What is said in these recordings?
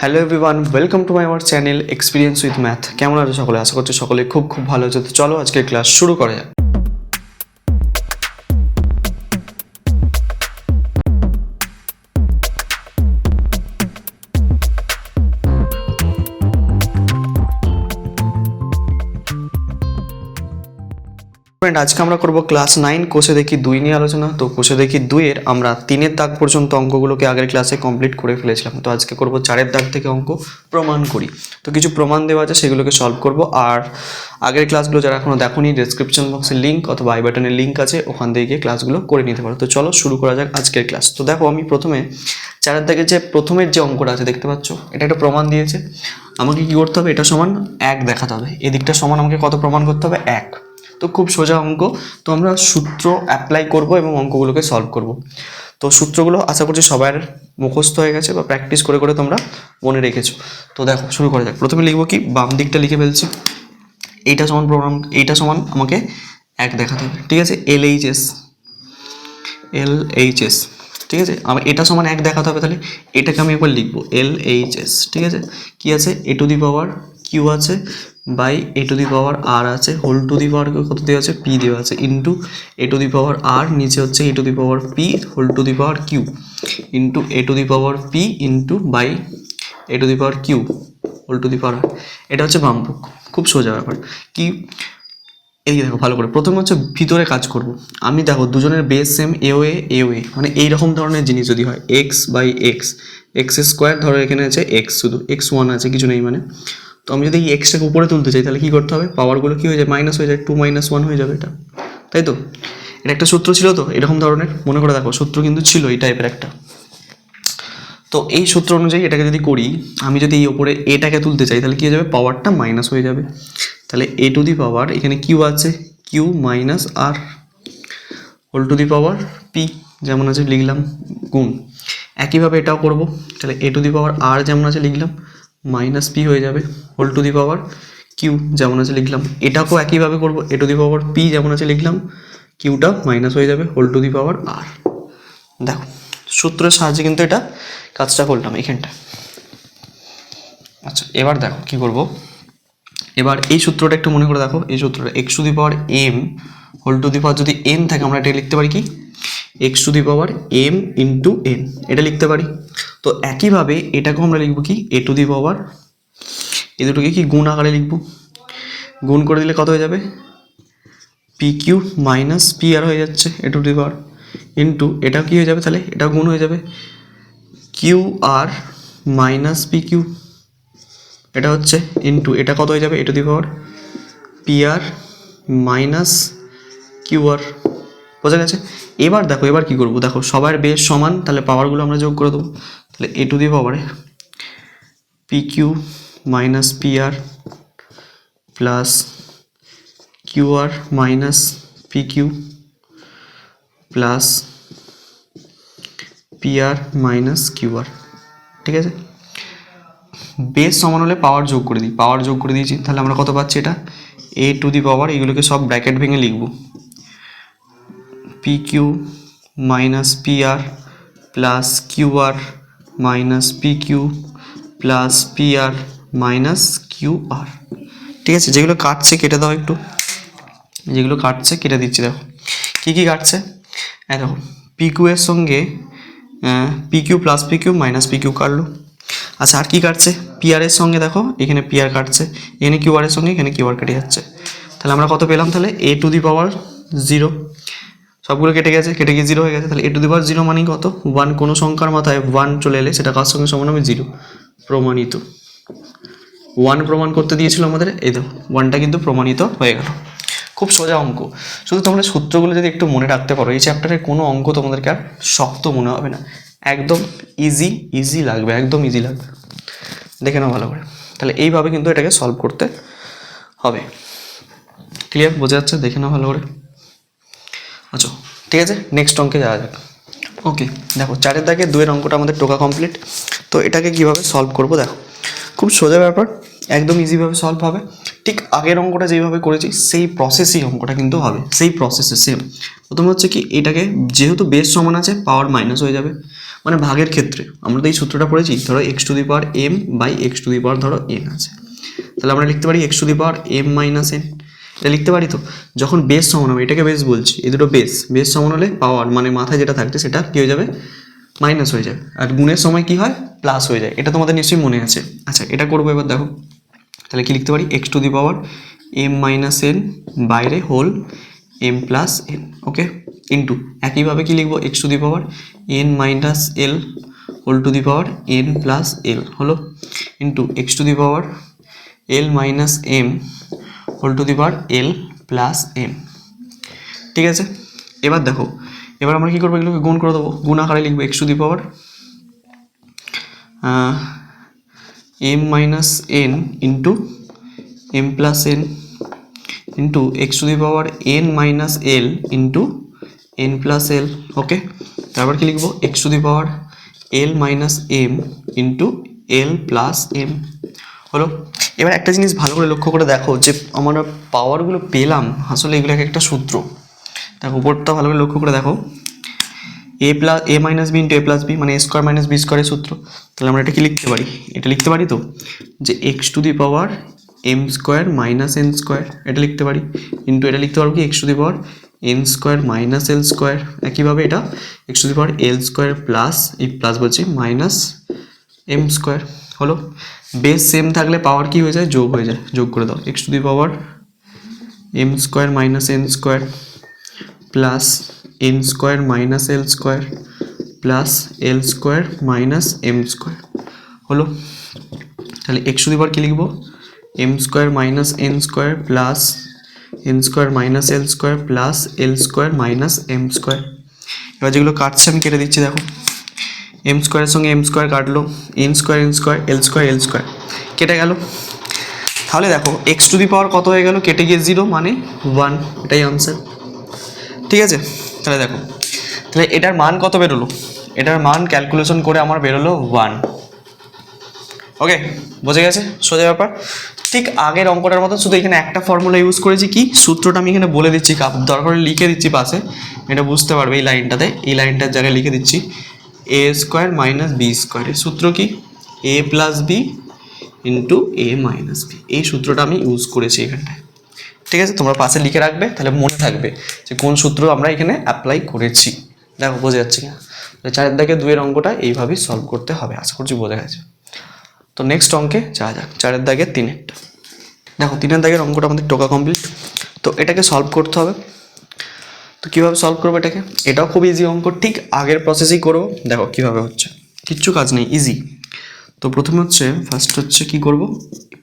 Hello everyone, welcome to my our channel experience with math. কেমন আছো সকলে? আশা করছি সকলে খুব ভালো আছে। তো চলো আজকের ক্লাস শুরু করা যাক। আজকে আমরা করব ক্লাস 9 কোষে দেখি 2 নিয়ে আলোচনা। তো কোষে দেখি 2 এর আমরা 3-এর দাগ পর্যন্ত অঙ্কগুলোকে আগের ক্লাসে কমপ্লিট করে ফেলেছিলাম। তো আজকে করব 4-এর দাগ থেকে অঙ্ক প্রমাণ করি। তো কিছু প্রমাণ দেওয়া আছে, সেগুলোকে সলভ করব। আর আগের ক্লাসগুলো যারা এখনো দেখোনি, ডেসক্রিপশন বক্সে লিঙ্ক অথবা আই বাটনের লিঙ্ক আছে, ওখান থেকে গিয়ে ক্লাসগুলো করে নিতে পারো। তো চলো শুরু করা যাক আজকের ক্লাস। তো দেখো, আমি প্রথমে 4-এর দাগের যে প্রথমের যে অঙ্কটা আছে দেখতে পাচ্ছ, এটা একটা প্রমাণ দিয়েছে। আমাকে কি করতে হবে? এটা সমান 1 দেখাতে হবে। এদিকটা সমান আমাকে কত প্রমাণ করতে হবে? 1। তো খুব সোজা অঙ্ক। তো আমরা সূত্র অ্যাপ্লাই করব এবং অঙ্কগুলোকে সলভ করব। তো সূত্রগুলো আশা করছি সবার মুখস্থ হয়ে গেছে বা প্র্যাকটিস করে করে তোমরা মনে রেখেছো। তো দেখো শুরু করা যাক। প্রথমে লিখবো কি, বাম দিকটা লিখে ফেলছি। এইটা সমান প্রমাণ, এইটা সমান আমাকে 1 দেখাতে হবে। ঠিক আছে, LHS, ঠিক আছে। আমার এটা সমান 1 দেখাতে হবে, তাহলে এটাকে আমি একবার লিখবো LHS। ঠিক আছে, কি আছে? a to the power Q আছে by a to the power R আছে, হোল টু দি পাওয়ার কত দেওয়া আছে? p দেওয়া আছে, into a to the power r, নিচে হচ্ছে a to the power p whole to the power q, into a to the power p into by a to the power q whole to the power. এটা হচ্ছে বাম পক্ষ। খুব সোজা ব্যাপার। কি এই দেখো ভালো করে, প্রথমে হচ্ছে ভিতরে কাজ করব। আমি দেখো দুজনের বেস সেম, এ মানে এইরকম ধরনের জিনিস যদি হয়, এক্স বাই এক্স স্কোয়ার, ধরো এখানে আছে এক্স, শুধু x1 আছে, কিছু নেই মানে। তো আমি যদি এই এক্সটাকে উপরে তুলতে চাই, তাহলে কী করতে হবে? পাওয়ারগুলো কী হয়ে যায়? মাইনাস হয়ে যায়, 2 - 1 হয়ে যাবে এটা, তাই তো? এটা একটা সূত্র ছিল তো এরকম ধরনের, মনে করে দেখো সূত্র কিন্তু ছিল এই টাইপের একটা। তো এই সূত্র অনুযায়ী এটাকে যদি করি, আমি যদি এই ওপরে এটাকে তুলতে চাই, তাহলে কী হয়ে যাবে? পাওয়ারটা মাইনাস হয়ে যাবে। তাহলে a টু দি পাওয়ার, এখানে কিউ আছে, Q minus R whole to the power p, যেমন আছে লিখলাম, গুণ। একইভাবে এটাও করব। তাহলে a টু দি পাওয়ার আর যেমন আছে লিখলাম, মাইনাস p হয়ে যাবে, whole to the power Q যেমন আছে লিখলাম। এটাকেও একইভাবে করব, a to the power p যেমন আছে লিখলাম, কিউটা মাইনাস হয়ে যাবে, হোল টু দি পাওয়ার আর। দেখো সূত্রের সাহায্যে কিন্তু এটা কাজটা করলাম এখানটা। আচ্ছা, এবার দেখো কি করব। এবার এই সূত্রটা একটু মনে করে দেখো, এই সূত্রটা x to the power M whole to the power যদি এন থাকে, আমরা এটা লিখতে পারি কি, x to the power M into n, এটা লিখতে পারি। তো একইভাবে এটাকেও আমরা লিখবো কি, এ টু দি পাওয়ার, এ দুটোকে কি গুণ আকারে লিখবো। গুণ করে দিলে কত হয়ে যাবে? পি কিউ মাইনাস পি আর হয়ে যাচ্ছে, এ টু দি পাওয়ার, ইন্টু এটাও কী হয়ে যাবে? তাহলে এটাও গুণ হয়ে যাবে, q r minus P q, এটা হচ্ছে ইন্টু এটা কত হয়ে যাবে? A to the power p r minus q r. বোঝা গেছে? এবার দেখো, এবার কী করবো, দেখো সবার বেশ সমান, তাহলে পাওয়ারগুলো আমরা যোগ করে দেবো। তাহলে এ টু দি পাওয়ারে p Q minus p r plus q r minus P Q plus p r minus q r. ঠিক আছে, বেস সমান হলে পাওয়ার যোগ করে দিই, পাওয়ার যোগ করে দিয়েছি। তাহলে আমরা কত পাচ্ছি? এটা এ টু দি পাওয়ার, এগুলোকে সব ব্র্যাকেট ভেঙে লিখব, p Q minus p r plus q r minus P Q plus p r minus q r. ঠিক আছে, যেগুলো কাটছে কেটে দাও একটু, যেগুলো কাটছে কেটে দিচ্ছি। দেখো কী কী কাটছে, দেখো পি কিউ এর সঙ্গে P Q plus P Q minus P Q কাটলো। আচ্ছা, আর কি কাটছে? পি আর এর সঙ্গে দেখো এখানে পি আর কাটছে, এখানে কিউ আর এর সঙ্গে এখানে কিউ আর কেটে যাচ্ছে। তাহলে আমরা কত পেলাম? তাহলে এ টু দি পাওয়ার 0, সবগুলো কেটে গেছে, কেটে গিয়ে 0 হয়ে গেছে। তাহলে এ টু দি পাওয়ার 0 মানে কত? 1। কোনো সংখ্যার মাথায় 1 চলে এলে সেটা কার সঙ্গে সমান হবে? 0। প্রমাণিত। 1 প্রমাণ করতে দিয়েছিল আমাদের, এই দেখো 1টা কিন্তু প্রমাণিত হয়ে গেল। খুব সোজা অঙ্ক। শুধু তোমরা সূত্রগুলো যদি একটু মনে রাখতে পারো, এই চ্যাপ্টারের কোনো অঙ্ক তোমাদেরকে আর শক্ত মনে হবে না, একদম ইজি লাগবে, একদম ইজি লাগবে। দেখে নাও ভালো করে। তাহলে এইভাবে কিন্তু এটাকে সলভ করতে হবে। ক্লিয়ার? বোঝা যাচ্ছে? দেখে নাও ভালো করে। আচ্ছা ঠিক আছে, নেক্সট অঙ্কে যাওয়া যাক। ওকে, দেখো 4-এর দাগে 2-এর অঙ্কটা আমাদের টোকা কমপ্লিট। তো এটাকে কীভাবে সলভ করবো, দেখো খুব সোজা ব্যাপার, একদম ইজিভাবে সলভ হবে। ঠিক আগের অঙ্কটা যেইভাবে করেছি সেই প্রসেসই অঙ্কটা কিন্তু হবে, সেই প্রসেসে সেম। প্রথমে হচ্ছে কি, এটাকে যেহেতু বেস সমান আছে, পাওয়ার মাইনাস হয়ে যাবে, মানে ভাগের ক্ষেত্রে আমরা তো এই সূত্রটা পড়েছি, ধরো x to the power m by x to the power ধরো এন আছে, তাহলে আমরা লিখতে পারি x to the power m minus n, এটা লিখতে পারি। তো যখন বেস সমান হবে, এটাকে বেস বলছি, এই দুটো বেস সমান হলে পাওয়ার মানে মাথায় যেটা থাকছে সেটা কী হয়ে যাবে, মাইনাস হয়ে যাবে, আর গুণের সময় কি হয়, প্লাস হয়ে যায়। এটা তোমাদের নিশ্চয়ই মনে আছে। আচ্ছা এটা করবো এবার, দেখো তাহলে কি লিখতে পারি, x to the power m minus n বাইরে whole m plus n, okay, into একইভাবে কি লিখবো, x to the power n minus l whole to the power n plus l হলো, into x to the power l minus m whole to the power l plus m. ঠিক আছে, এবার দেখো, এবার আমরা কী করবো, এগুলোকে গুণ করে দেবো, গুণ আকারে লিখবো x to the power m minus n into m plus n into x to the power n minus l into n plus l, okay. তারপর কি লিখবো, x to the power l minus m into l plus m হলো। এবার একটা জিনিস ভালো করে লক্ষ্য করে দেখো যে আমরা পাওয়ারগুলো পেলাম, আসলে এগুলো একটা সূত্র, দেখো উপরটা ভালো করে লক্ষ্য করে দেখো, এ প্লাস এ মাইনাস বি ইন্টু এ প্লাস বি মানে এ স্কোয়ার মাইনাস বি স্কোয়ারের সূত্র। তাহলে আমরা এটা কি লিখতে পারি, এটা লিখতে পারি তো যে X to the power M square minus N square, এটা লিখতে পারি, ইন্টু এটা লিখতে পারবো কি x to the power N square minus L square, একইভাবে এটা X to the power L square plus এই প্লাস বলছি মাইনাস এম স্কোয়ার হলো। বেস সেম থাকলে পাওয়ার কি হয়ে যায়, যোগ হয়ে যায়, যোগ করে দাও, x to the power M square minus N square plus n square minus L square plus l square minus M square হলো। তাহলে এক্স টু দি পাওয়ার কী লিখবো, m square minus N square plus n square minus এল square plus l square minus M square. এবার যেগুলো কাটছে আমি কেটে দিচ্ছি, দেখো এম স্কোয়ারের সঙ্গে এম স্কোয়ার কাটলো, এন স্কোয়ার এল স্কোয়ার কেটে গেল। তাহলে দেখো এক্স টু দি পাওয়ার কত হয়ে গেল, কেটে গিয়ে 0 মানে 1, এটাই আনসার। ঠিক আছে, তাহলে দেখো, তাহলে এটার মান কত বেরোলো, এটার মান ক্যালকুলেশন করে আমার বেরোলো 1, ওকে, বোঝা গেছে সোজা ব্যাপার। ঠিক আগের অঙ্কটার মতো, শুধু এখানে একটা ফর্মুলা ইউজ করেছি, কি সূত্রটা আমি এখানে বলে দিচ্ছি, দরকার হলে লিখে দিচ্ছি পাশে, এটা বুঝতে পারবে এই লাইনটাতে, এই লাইনটার জায়গায় লিখে দিচ্ছি এ স্কোয়ার মাইনাস বি স্কোয়ারের সূত্র কি, এ প্লাস বি ইন্টু এ মাইনাস বি, এই সূত্রটা আমি ইউজ করেছি এখানটায়। ঠিক আছে, তোমরা পাশে লিখে রাখবে, তাহলে মনে থাকবে যে কোন সূত্র আমরা এখানে অ্যাপ্লাই করেছি। দেখো বোঝা যাচ্ছে কিনা, 4-এর দাগে 2-এর অঙ্কটা এইভাবেই সলভ করতে হবে, আশা করছি বোঝা গেছে। তো নেক্সট অঙ্কে যাওয়া যাক, 4-এর দাগে 3-এরটা। দেখো 3-এর দাগের অঙ্কটা আমাদের টোকা কমপ্লিট, তো এটাকে সলভ করতে হবে। তো কীভাবে সলভ করবো এটাকে, এটাও খুব ইজি অঙ্ক, ঠিক আগের প্রসেসই করবো, দেখো কীভাবে হচ্ছে, কিচ্ছু কাজ নেই, ইজি। তো প্রথমে হচ্ছে ফার্স্ট হচ্ছে কী করবো,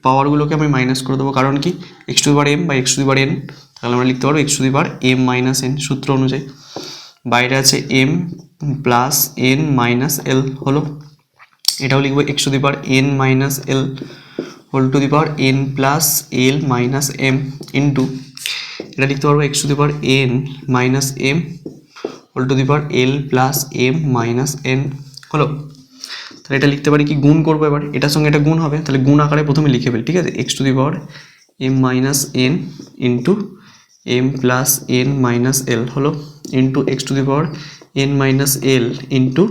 পাওয়ারগুলোকে আমি মাইনাস করে দেবো, কারণ কি x to the power m বা x to the power n, তাহলে আমরা লিখতে পারবো x to the power m minus n সূত্র অনুযায়ী, বাইরে আছে m plus n minus l হলো, এটাও লিখবো x to the power n minus l whole to the power n plus l minus m into এটা লিখতে পারবো x to the power n minus m whole to the power l plus m minus N হলো। তাহলে এটা লিখতে পারি কি, গুণ করবো এবার, এটার সঙ্গে এটা গুণ হবে, তাহলে গুণ আকারে প্রথমে লিখে ফেলি, ঠিক আছে, x to the power m minus n into m plus n minus l হলো, into x to the power n minus l into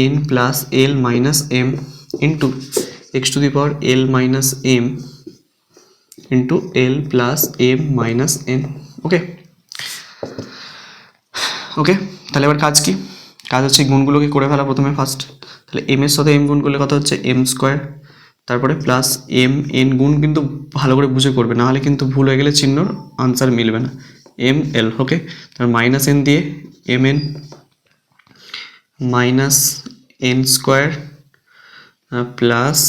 n plus l minus m into x to the power l minus m into l plus m minus n, okay okay. তাহলে এবার কাজ কি, কাজ হচ্ছে গুণগুলোকে করে ফেলা প্রথমে ফার্স্ট, তাহলে এম এর সাথে এম গুণ করলে কত হচ্ছে এম স্কোয়ার, তারপরে প্লাস এম এন গুণ কিন্তু ভালো করে বুঝে করবে, নাহলে কিন্তু ভুল হয়ে গেলে চিহ্নর আনসার মিলবে না, এম এল, ওকে। তারপর মাইনাস এন দিয়ে M N minus N square plus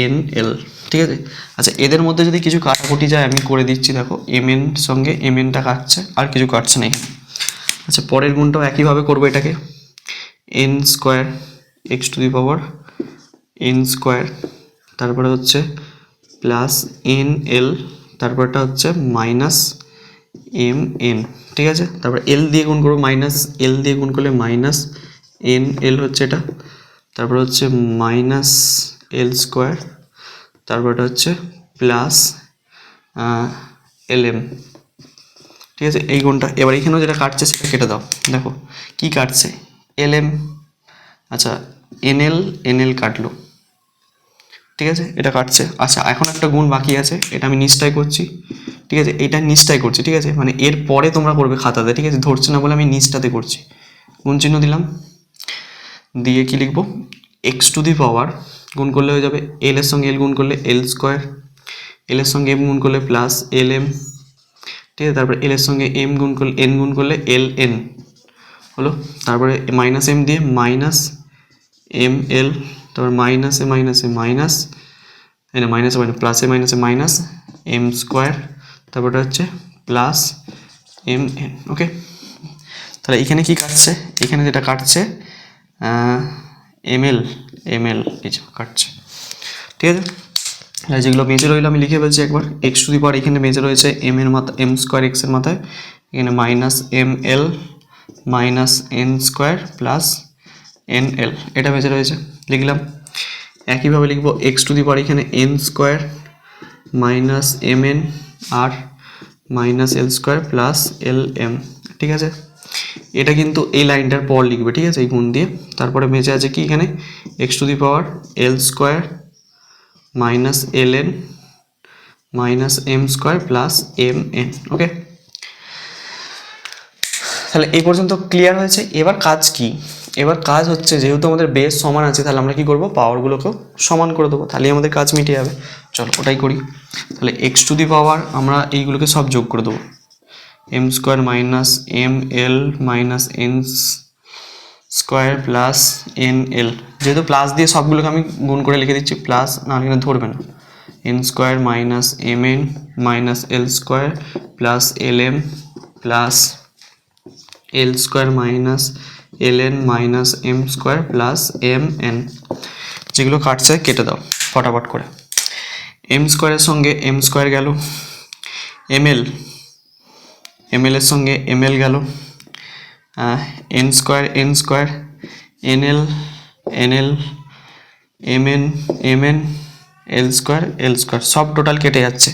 N L, ঠিক আছে। আচ্ছা এদের মধ্যে যদি কিছু কাটাকুটি যায় আমি করে দিচ্ছি, দেখো এম এন সঙ্গে এম এনটা কাটছে, আর কিছু কাটছে না এখানে। আচ্ছা পরের গুণটাও একইভাবে করবো, এটাকে N square x to the power N square, তারপরে হচ্ছে প্লাস এন এল, তারপরটা হচ্ছে মাইনাস এম এন, ঠিক আছে। তারপর এল দিয়ে গুণ করবো, মাইনাস এল দিয়ে গুণ করলে মাইনাস এন এল হচ্ছে এটা, তারপর হচ্ছে মাইনাস এল স্কোয়ার, তারপরটা হচ্ছে প্লাস এল এম, ঠিক আছে, এই গুণটা। এবার এখানেও যেটা কাটছে সেটা কেটে দাও, দেখো কি কাটছে, এল এম, আচ্ছা এনএল এনএল কাটলো, ঠিক আছে, এটা কাটছে। আচ্ছা এখন একটা গুণ বাকি আছে, এটা আমি নিচটাই করছি, ঠিক আছে, এটা নিচটাই করছি, ঠিক আছে, মানে এর পরে তোমরা করবে খাতাতে, ঠিক আছে, ধরছে না বলে আমি নিচটাতে করছি। গুণ চিহ্ন দিলাম, দিয়ে কি লিখবো, এক্স টু দি পাওয়ার গুণ করলে হয়ে যাবে এল এর সঙ্গে এল গুণ করলে এল স্কোয়ার, এল এর সঙ্গে এম গুণ করলে প্লাস এল এম, ঠিক আছে, তারপরে এল এর সঙ্গে এম গুণ করলে এন গুণ করলে এল এন হলো, তারপরে মাইনাস এম দিয়ে মাইনাস এম এল, তারপর মাইনাসে মাইনাসে মাইনাস, না মাইনাসে মাইনাস প্লাসে মাইনাসে মাইনাস এম স্কোয়ার, তারপরটা হচ্ছে প্লাস এম এন। ওকে, তাহলে এখানে কি কাটছে, এখানে যেটা কাটছে এমএল এমএল কিছু কাটছে, ঠিক আছে। আর যেগুলো বেঁচে রইলো আমি লিখে ফেলছি একবার, এক্স টু দি পাওয়ার এখানে বেঁচে রয়েছে এম এর মাথা এম স্কোয়ার এক্সের মাথায়, এখানে minus M L minus N square plus N L, এটা বেঁচে রয়েছে, লিখলাম। একইভাবে লিখবো এক্স টু দি পাওয়ার এখানে n square minus m n আর মাইনাস এল স্কোয়ার প্লাস এল এম, ঠিক আছে। এটা কিন্তু এই লাইনটার পর লিখবে, ঠিক আছে, এই গুণ দিয়ে। তারপরে বেঁচে আছে কি এখানে x to the power L square minus l n minus M square plus m n. Okay, তাহলে এই পর্যন্ত ক্লিয়ার হয়েছে। এবার কাজ কি, এবার কাজ হচ্ছে যেহেতু আমাদের বেস সমান আছে, তাহলে আমরা কি করব, পাওয়ারগুলোকেও সমান করে দেবো, তাহলেই আমাদের কাজ মিটে যাবে। চলো ওটাই করি। তাহলে এক্স টু দি পাওয়ার আমরা এইগুলোকে সব যোগ করে দেবো, M square minus M L minus N square plus N L, যেহেতু প্লাস দিয়ে সবগুলোকে আমি গুণ করে লিখে দিচ্ছি, প্লাস না এখানে ধরবে না, n square minus m N minus এল square plus l m plus l square minus l n minus M square plus m n, যেগুলো কাটছে কেটে দাও ফটাফট করে। এম স্কোয়ারের সঙ্গে এম স্কোয়ার গেল, এম এল এর সঙ্গে এম এল গেল, n square n l m n l square সব টোটাল কেটে যাচ্ছে,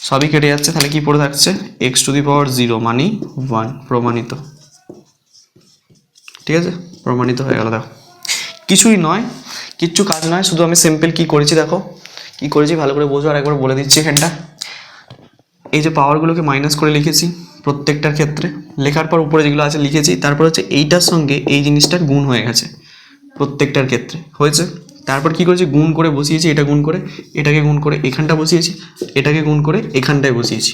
সবই কেটে যাচ্ছে। তাহলে কি পড়ে থাকছে, এক্স টু দি পাওয়ার 0 মানে 1, প্রমাণিত, ঠিক আছে, প্রমাণিত হয়ে গেল। দেখো কিছুই নয়, কিচ্ছু কাজ নয়, শুধু আমি সিম্পল কি করেছি, দেখো কি করেছি ভালো করে বোঝো, আর একবার বলে দিচ্ছি। এখানটা এই যে পাওয়ারগুলোকে মাইনাস করে লিখেছি প্রত্যেকটার ক্ষেত্রে, লেখার পর উপরে যেগুলো আছে লিখেছি, তারপর হচ্ছে এইটার সঙ্গে এই জিনিসটার গুণ হয়ে গেছে প্রত্যেকটার ক্ষেত্রে হয়েছে। তারপর কি করেছি, গুণ করে বসিয়েছি, এটা গুণ করে এটাকে গুণ করে এখানটা বসিয়েছি, এটাকে গুণ করে এখানটায় বসিয়েছি।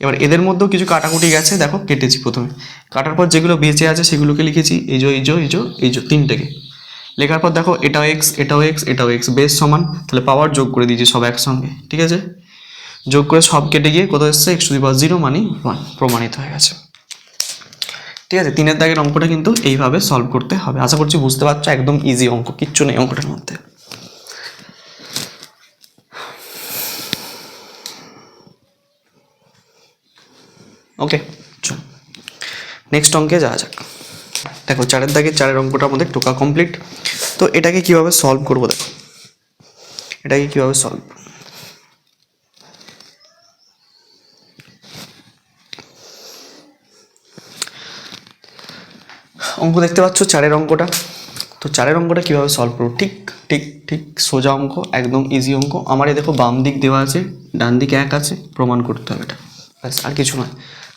এবার এদের মধ্যেও কিছু কাটাকুটি গেছে, দেখো কেটেছি প্রথমে, কাটার পর যেগুলো বেঁচে আছে সেগুলোকে লিখেছি এই যে তিনটেকে লেখার পর দেখো এটাও এক্স এটাও এক্স এটাও এক্স, বেশ সমান, তাহলে পাওয়ার যোগ করে দিয়েছি সব একসঙ্গে, ঠিক আছে, যোগ করে সব কেটে গিয়ে কত এসছে, এক্স টু দি পাওয়ার 0 মানে 1, প্রমাণিত হয়ে গেছে, ঠিক আছে। 3 দাগের অঙ্কটা কিন্তু এইভাবে সলভ করতে হবে, আশা করছি বুঝতে পারছো, একদম ইজি অঙ্ক, কিচ্ছু নেই অঙ্কটার মধ্যে। ওকে, চল নেক্সট অঙ্কে যাওয়া যাক। দেখো 4 দাগের 4 অঙ্কটা আমাদের টোকা কমপ্লিট। তো এটাকে কিভাবে সলভ করবো, দেখো এটাকে কিভাবে সলভ, অঙ্ক দেখতে পাচ্ছ 4 অঙ্কটা। তো 4 অঙ্কটা কীভাবে সলভ করবো, ঠিক ঠিক ঠিক সোজা অঙ্ক, একদম ইজি অঙ্ক। আমার এই দেখো বাম দিক দেওয়া আছে, ডান দিক 1 আছে, প্রমাণ করতে হবে এটা, ব্যাস আর কিছু নয়।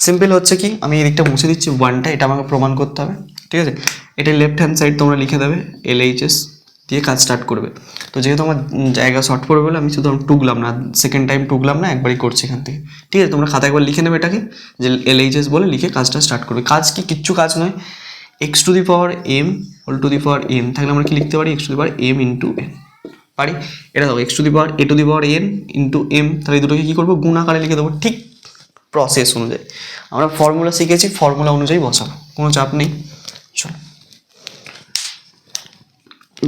সিম্পল হচ্ছে কি, আমি এই দিকটা মুছে দিচ্ছি 1টা, এটা আমাকে প্রমাণ করতে হবে, ঠিক আছে। এটা লেফট হ্যান্ড সাইড তোমরা লিখে দেবে LHS দিয়ে কাজ স্টার্ট করবে। তো যেহেতু আমার জায়গা শর্ট পড়বে বলে আমি শুধু টুকলাম না, সেকেন্ড টাইম টুকলাম না, একবারই করছি এখান থেকে, ঠিক আছে। তোমরা খাতায় একবার লিখে নেবে এটাকে, যে LHS বলে লিখে কাজটা স্টার্ট করবে। কাজ কি, কিচ্ছু কাজ নয়, X to the power M whole to the power N থাকলে আমরা কি লিখতে পারি, x to the power M into N পারি। এটা দেখো X to the power A to the power N into M, তাহলে এই দুটোকে কী করবো, গুণ আকারে লিখে দেবো, ঠিক প্রসেস অনুযায়ী। আমরা ফর্মুলা শিখেছি, ফর্মুলা অনুযায়ী বসাবো, কোনো চাপ নেই। চলো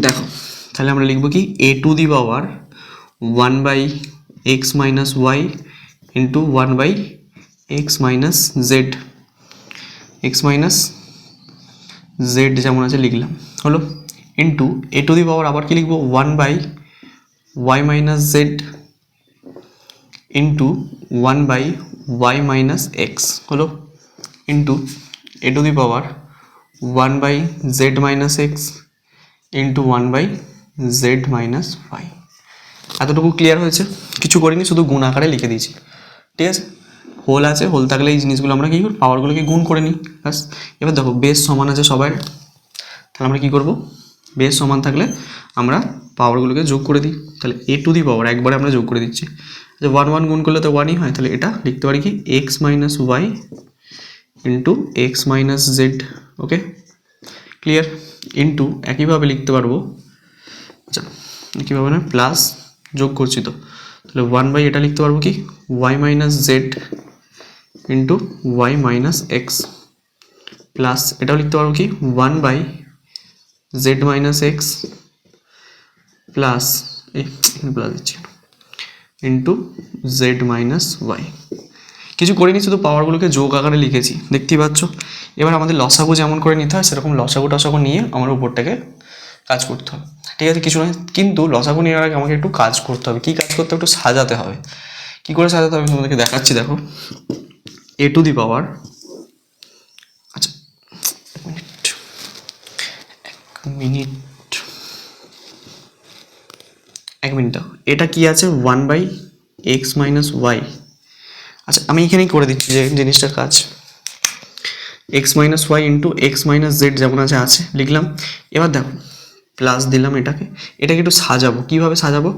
দেখো, তাহলে আমরা লিখবো কি, এ to the power 1 by x minus Y into 1 by x minus z, x minus Z যেমন আছে লিখলাম, হলো, ইন্টু এ টু দি পাওয়ার আবার কি লিখবো, 1 by y minus Z into 1 by y minus x, হলো, into a to the power 1 by z minus x into 1/z minus y। এতটুকু clear হয়েছে? কিছু করিনি, শুধু গুণ আকারে লিখে দিয়েছি, ঠিক আছে। হোল আছে, হোল থাকলে এই জিনিসগুলো আমরা কী করি, পাওয়ারগুলোকে গুণ করে নিই ব্যাস। এবার দেখো বেস সমান আছে সবার, তাহলে আমরা কী করব, বেস সমান থাকলে আমরা পাওয়ারগুলোকে যোগ করে দিই। তাহলে a টু দি পাওয়ার একবারে আমরা যোগ করে দিচ্ছি, যে 1 গুণ করলে তো 1ই হয়, তাহলে এটা লিখতে পারি কি X minus Y into x minus Z. Okay clear? Into একইভাবে লিখতে পারবো, আচ্ছা কীভাবে না, প্লাস যোগ করছি তো, তাহলে 1 এটা লিখতে পারবো কি Y minus Z into Y minus X, plus এটাও লিখতে পারবো কি 1/z মাইনাস এক্স প্লাস এই প্লাস দিচ্ছি ইন্টু জেড মাইনাস ওয়াই। কিছু করিনি, শুধু পাওয়ারগুলোকে যোগ আকারে লিখেছি, দেখতেই পাচ্ছ। এবার আমাদের লসাগু যেমন করে নিতে হয় সেরকম লসাগু টসাগু নিয়ে আমার উপরটাকে কাজ করতে হবে, ঠিক আছে। কিছু নয়, কিন্তু লসাগু নেওয়ার আগে আমাকে একটু কাজ করতে হবে। কী কাজ করতে হবে, একটু সাজাতে হবে। কী করে সাজাতে হবে তোমাদেরকে দেখাচ্ছি, দেখো a টু দি পাওয়ার, আচ্ছা এক মিনিট, এটা কি আছে 1/x মাইনাস ওয়াই। আচ্ছা আমি এখানেই করে দিচ্ছি যে জিনিসটার কাজ, X minus Y into x minus Z যেমন আছে লিখলাম। এবার দেখো প্লাস দিলাম, এটাকে একটু সাজাবো। কীভাবে সাজাবো,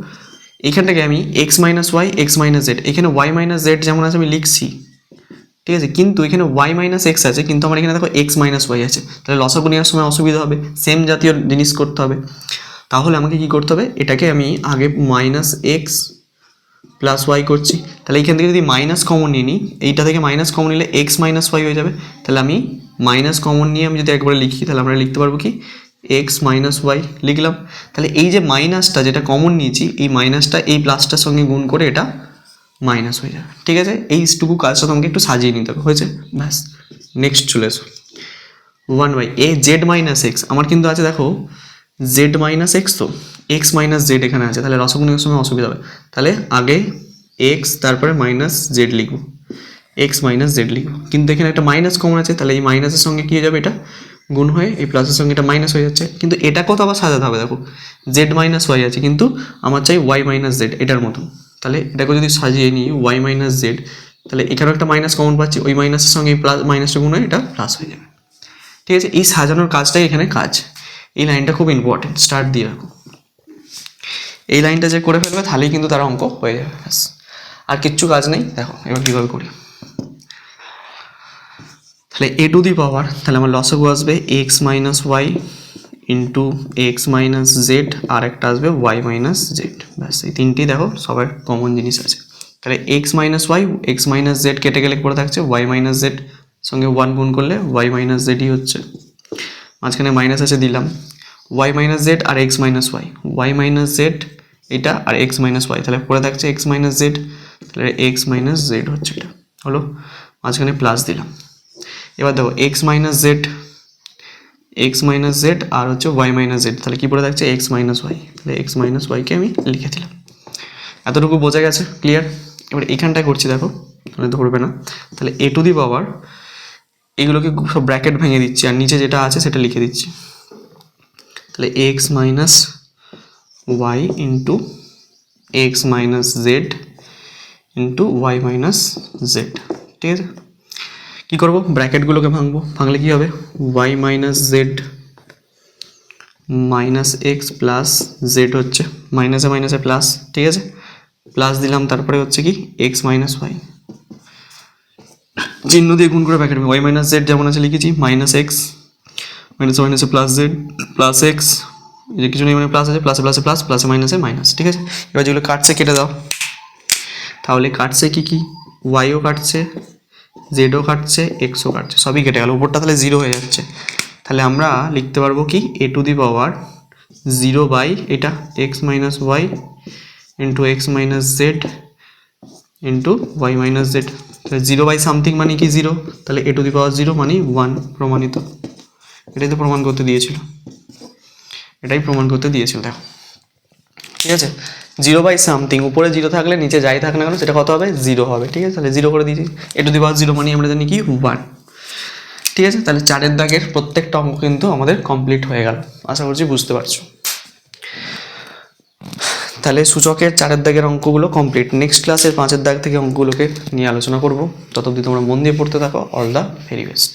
এইখানটাকে আমি X minus Y X minus Z, এখানে ওয়াই মাইনাস জেড যেমন আছে আমি লিখছি, ঠিক আছে, কিন্তু এখানে ওয়াই মাইনাস এক্স আছে, কিন্তু আমার এখানে দেখো এক্স মাইনাস ওয়াই আছে, তাহলে লসাগু নেওয়ার সময় অসুবিধা হবে, সেম জাতীয় জিনিস করতে হবে। তাহলে আমাকে কী করতে হবে, এটাকে আমি আগে মাইনাস এক্স প্লাস ওয়াই করছি, তাহলে এইখান থেকে যদি মাইনাস কমন নিয়ে নিই, এইটা থেকে মাইনাস কমন নিলে এক্স মাইনাস ওয়াই হয়ে যাবে। তাহলে আমি মাইনাস কমন নিয়ে আমি যদি একবারে লিখি, তাহলে আমরা লিখতে পারবো কি এক্স মাইনাস ওয়াই লিখলাম। তাহলে এই যে মাইনাসটা যেটা কমন নিয়েছি, এই মাইনাসটা এই প্লাসটার সঙ্গে গুণ করে এটা মাইনাস হয়ে যাবে, ঠিক আছে। এইটুকু কাজটা তোমাকে একটু সাজিয়ে নিতে হবে, হয়েছে ব্যাস। নেক্সট চলে এসো 1/a জেড মাইনাস এক্স, আমার কিন্তু আছে দেখো জেড মাইনাস এক্স, তো এক্স মাইনাস জেড এখানে আছে, তাহলে লসাগু নেওয়ার সময় অসুবিধা হবে। তাহলে আগে এক্স তারপরে মাইনাস জেড লিখবো, এক্স মাইনাস জেড লিখবো, কিন্তু এখানে একটা মাইনাস কমন আছে, তাহলে এই মাইনাসের সঙ্গে কী হয়ে যাবে, এটা গুণ হয়ে এই প্লাসের সঙ্গে এটা মাইনাস হয়ে যাচ্ছে। কিন্তু এটাকেও তো আবার সাজাতে হবে, দেখো জেড মাইনাস ওয়াই আছে, কিন্তু আমার চাই ওয়াই মাইনাস জেড এটার মতো, তাহলে এটাকে যদি সাজিয়ে নিই ওয়াই মাইনাস জেড, তাহলে এখানেও একটা মাইনাস কমন পাচ্ছি, ওই মাইনাসের সঙ্গে এই প্লাস মাইনাসটা গুণ হয়ে এটা প্লাস হয়ে যাবে, ঠিক আছে। এই সাজানোর কাজটাই এখানে কাজ, এই লাইনটা খুব ইম্পর্টেন্ট, স্টার্ট দিয়ে রাখো। এই লাইনটা যে করে ফেলবে তাহলেই কিন্তু তার অঙ্ক হয়ে যাবে, ব্যাস আর কিচ্ছু কাজ নেই। দেখো এবার কীভাবে করি, তাহলে এ টু দি পাওয়ার, তাহলে আমার লসাগু আসবে x minus Y into x minus z, আর একটা আসবে ওয়াই মাইনাস জেড, ব্যাস এই তিনটেই দেখো সবার কমন জিনিস আছে। তাহলে x minus Y X minus Z কেটে গেলে পরে থাকছে ওয়াই মাইনাস জেড, সঙ্গে 1 গুণ করলে ওয়াই মাইনাস জেডই হচ্ছে, মাঝখানে মাইনাস আছে দিলাম, ওয়াই মাইনাস জেড আর x minus y minus z এটা আর এক্স মাইনাস ওয়াই, তাহলে পরে থাকছে এক্স মাইনাস জেড, তাহলে এক্স মাইনাস জেড হচ্ছে এটা, হলো, মাঝখানে প্লাস দিলাম। এবার দেখো এক্স মাইনাস জেড আর হচ্ছে ওয়াই মাইনাস জেড, তাহলে কী পড়ে থাকছে এক্স মাইনাস ওয়াই, তাহলে এক্স মাইনাস ওয়াইকে আমি লিখে দিলাম। এতটুকু বোঝা গেছে, ক্লিয়ার? এবার এখানটায় করছি দেখো, তাহলে ধরবে না, তাহলে এ টু দি পাওয়ার এগুলোকে সব ব্র্যাকেট ভেঙে দিচ্ছি, আর নিচে যেটা আছে সেটা লিখে দিচ্ছি, তাহলে x minus Y into x minus Z into Y minus Z, ঠিক আছে। কী করবো, ব্র্যাকেটগুলোকে ভাঙলে কী হবে, Y minus Z minus X plus Z হচ্ছে মাইনাসে মাইনাসে প্লাস, ঠিক আছে, প্লাস দিলাম, তারপরে হচ্ছে কি এক্স মাইনাস ওয়াই, চিহ্ন দিয়ে গুণ করে ব্র্যাকেট, ওয়াই মাইনাস জেড যেমন আছে লিখেছি, মাইনাস এক্স মাইনাসে মাইনাসে প্লাস জেড প্লাস এক্স, যে কিছু নেই মানে প্লাস আছে, প্লাসে প্লাসে প্লাস, প্লাসে মাইনাসে মাইনাস, ঠিক আছে। এবার যেগুলো কাটছে কেটে দাও, তাহলে কাটছে কি কি, ওয়াইও কাটছে, জেডও কাটছে, এক্সও কাটছে, সবই কেটে গেল, উপরটা তাহলে 0 হয়ে যাচ্ছে। তাহলে আমরা লিখতে পারবো কি এ টু দি পাওয়ার 0 বাই এটা X minus Y into x minus Z into Y minus Z, তাহলে 0 বাই সামথিং মানে কি 0, তাহলে এ টু দি পাওয়ার 0 মানে 1, প্রমাণিত। এটাই তো প্রমাণ করতে দিয়েছিল, দেখো, ঠিক আছে। 0 বাই সামথিং, উপরে 0 থাকলে নিচে যাই থাক না কেন সেটা কত হবে, 0 হবে, ঠিক আছে। তাহলে 0 করে দিয়েছি, এ টু দি পাওয়ার 0 মানে আমরা জানি কি 1। ঠিক আছে, তাহলে 4-এর দাগের প্রত্যেকটা অঙ্ক কিন্তু আমাদের কমপ্লিট হয়ে গেল, আশা করছি বুঝতে পারছো। তাহলে সূচকের 4-এর দাগের অঙ্কগুলো কমপ্লিট। নেক্সট ক্লাসের 5-এর দাগ থেকে অঙ্কগুলোকে নিয়ে আলোচনা করব। ততদিন তোমরা মন দিয়ে পড়তে থাকো। All the very best.